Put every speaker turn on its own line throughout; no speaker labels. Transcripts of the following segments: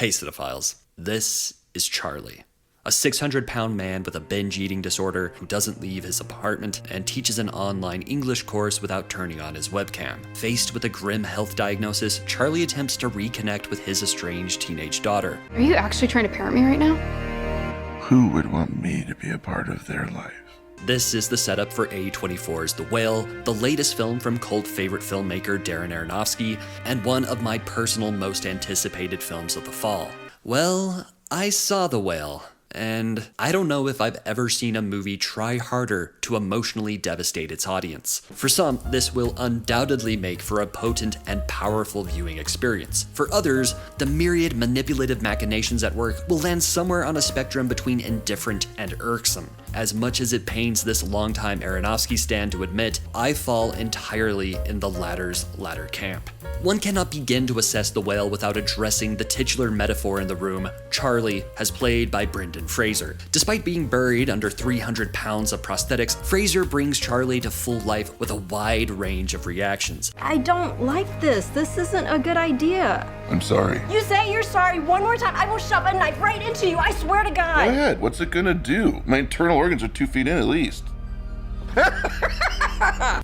Hey cinephiles, this is Charlie. A 600-pound man with a binge-eating disorder who doesn't leave his apartment and teaches an online English course without turning on his webcam. Faced with a grim health diagnosis, Charlie attempts to reconnect with his estranged teenage daughter.
Are you actually trying to parent me right now?
Who would want me to be a part of their life?
This is the setup for A24's The Whale, the latest film from cult favorite filmmaker Darren Aronofsky, and one of my personal most anticipated films of the fall. Well, I saw The Whale, and I don't know if I've ever seen a movie try harder to emotionally devastate its audience. For some, this will undoubtedly make for a potent and powerful viewing experience. For others, the myriad manipulative machinations at work will land somewhere on a spectrum between indifferent and irksome. As much as it pains this longtime Aronofsky stan to admit, I fall entirely in the latter's latter camp. One cannot begin to assess The Whale without addressing the titular metaphor in the room, Charlie, as played by Brendan Fraser. Despite being buried under 300 pounds of prosthetics, Fraser brings Charlie to full life with a wide range of reactions.
I don't like this. This isn't a good idea.
I'm sorry.
You say you're sorry one more time, I will shove a knife right into you, I swear to God.
Go ahead. What's it gonna do? My internal organs are 2 feet in at least.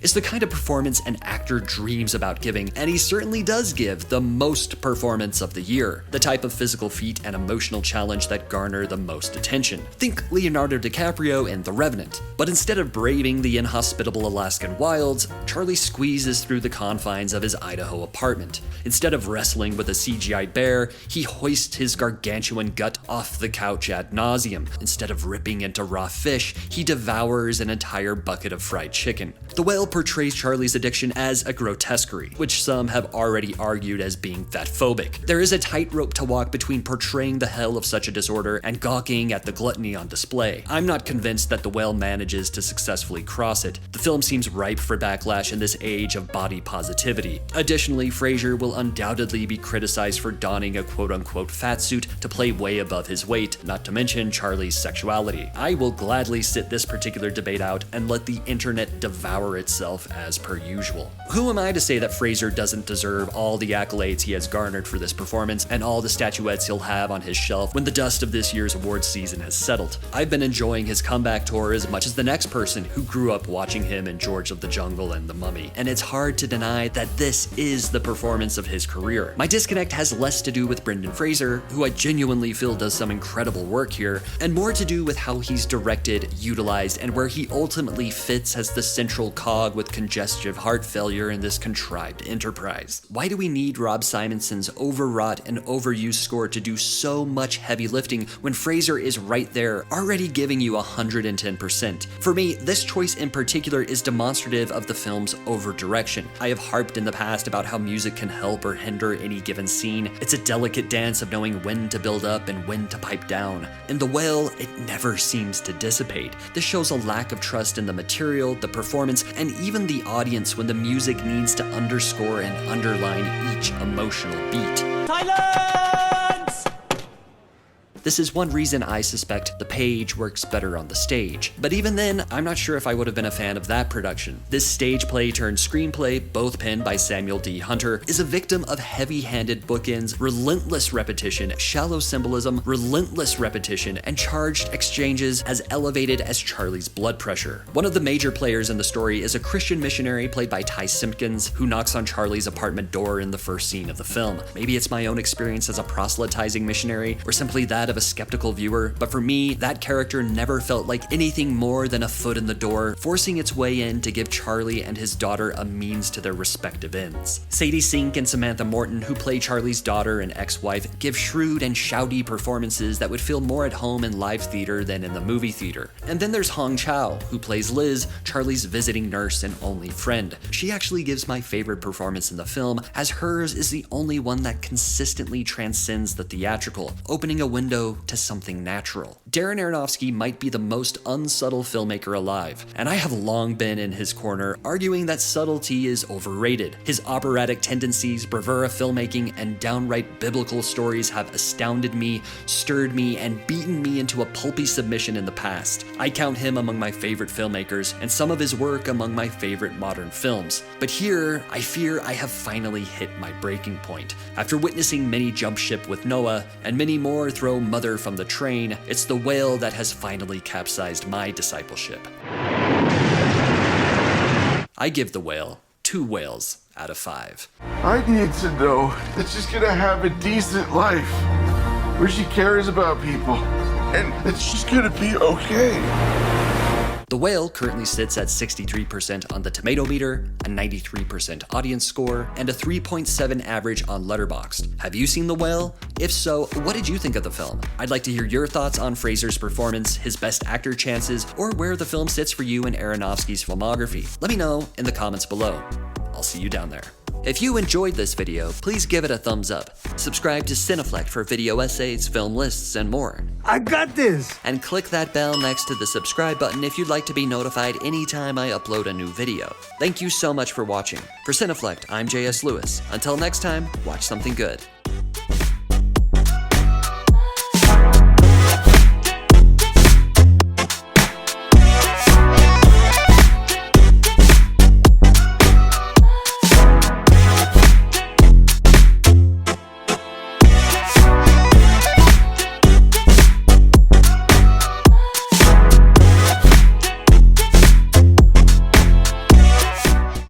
It's the kind of performance an actor dreams about giving, and he certainly does give the most performance of the year. The type of physical feat and emotional challenge that garner the most attention. Think Leonardo DiCaprio in The Revenant. But instead of braving the inhospitable Alaskan wilds, Charlie squeezes through the confines of his Idaho apartment. Instead of wrestling with a CGI bear, he hoists his gargantuan gut off the couch ad nauseum. Instead of ripping into raw fish, he devours an entire bucket of fried chicken. The Whale portrays Charlie's addiction as a grotesquerie, which some have already argued as being fatphobic. There is a tightrope to walk between portraying the hell of such a disorder and gawking at the gluttony on display. I'm not convinced that The Whale manages to successfully cross it. The film seems ripe for backlash in this age of body positivity. Additionally, Fraser will undoubtedly be criticized for donning a quote-unquote fat suit to play way above his weight, not to mention Charlie's sexuality. I will gladly sit this particular debate out and let the internet devour itself as per usual. Who am I to say that Fraser doesn't deserve all the accolades he has garnered for this performance and all the statuettes he'll have on his shelf when the dust of this year's awards season has settled? I've been enjoying his comeback tour as much as the next person who grew up watching him in George of the Jungle and The Mummy, and it's hard to deny that this is the performance of his career. My disconnect has less to do with Brendan Fraser, who I genuinely feel does some incredible work here, and more to do with how he's directed, utilized, and where he ultimately fits as the central cog with congestive heart failure in this contrived enterprise. Why do we need Rob Simonson's overwrought and overused score to do so much heavy lifting when Fraser is right there, already giving you 110%? For me, this choice in particular is demonstrative of the film's over-direction. I have harped in the past about how music can help or hinder any given scene. It's a delicate dance of knowing when to build up and when to pipe down. In The Whale, it never seems to dissipate. This shows a lack of trust in the material, the performance, and even the audience when the music needs to underscore and underline each emotional beat.
Silence!
This is one reason I suspect The Page works better on the stage. But even then, I'm not sure if I would have been a fan of that production. This stage play turned screenplay, both penned by Samuel D. Hunter, is a victim of heavy-handed bookends, relentless repetition, shallow symbolism, relentless repetition, and charged exchanges as elevated as Charlie's blood pressure. One of the major players in the story is a Christian missionary played by Ty Simpkins, who knocks on Charlie's apartment door in the first scene of the film. Maybe it's my own experience as a proselytizing missionary, or simply that of a skeptical viewer, but for me, that character never felt like anything more than a foot in the door, forcing its way in to give Charlie and his daughter a means to their respective ends. Sadie Sink and Samantha Morton, who play Charlie's daughter and ex-wife, give shrewd and shouty performances that would feel more at home in live theater than in the movie theater. And then there's Hong Chow, who plays Liz, Charlie's visiting nurse and only friend. She actually gives my favorite performance in the film, as hers is the only one that consistently transcends the theatrical, opening a window shadow to something natural. Darren Aronofsky might be the most unsubtle filmmaker alive, and I have long been in his corner arguing that subtlety is overrated. His operatic tendencies, bravura filmmaking, and downright biblical stories have astounded me, stirred me, and beaten me into a pulpy submission in the past. I count him among my favorite filmmakers, and some of his work among my favorite modern films. But here, I fear I have finally hit my breaking point. After witnessing many jump ship with Noah, and many more throw mother from the train, it's The Whale that has finally capsized my discipleship. I give The Whale 2 whales out of 5.
I need to know that she's gonna have a decent life, where she cares about people, and that she's gonna be okay.
The Whale currently sits at 63% on the Tomato Meter, a 93% audience score, and a 3.7 average on Letterboxd. Have you seen The Whale? If so, what did you think of the film? I'd like to hear your thoughts on Fraser's performance, his best actor chances, or where the film sits for you in Aronofsky's filmography. Let me know in the comments below. I'll see you down there. If you enjoyed this video, please give it a thumbs up. Subscribe to Cineflect for video essays, film lists, and more.
I got this!
And click that bell next to the subscribe button if you'd like to be notified anytime I upload a new video. Thank you so much for watching. For Cineflect, I'm JS Lewis. Until next time, watch something good.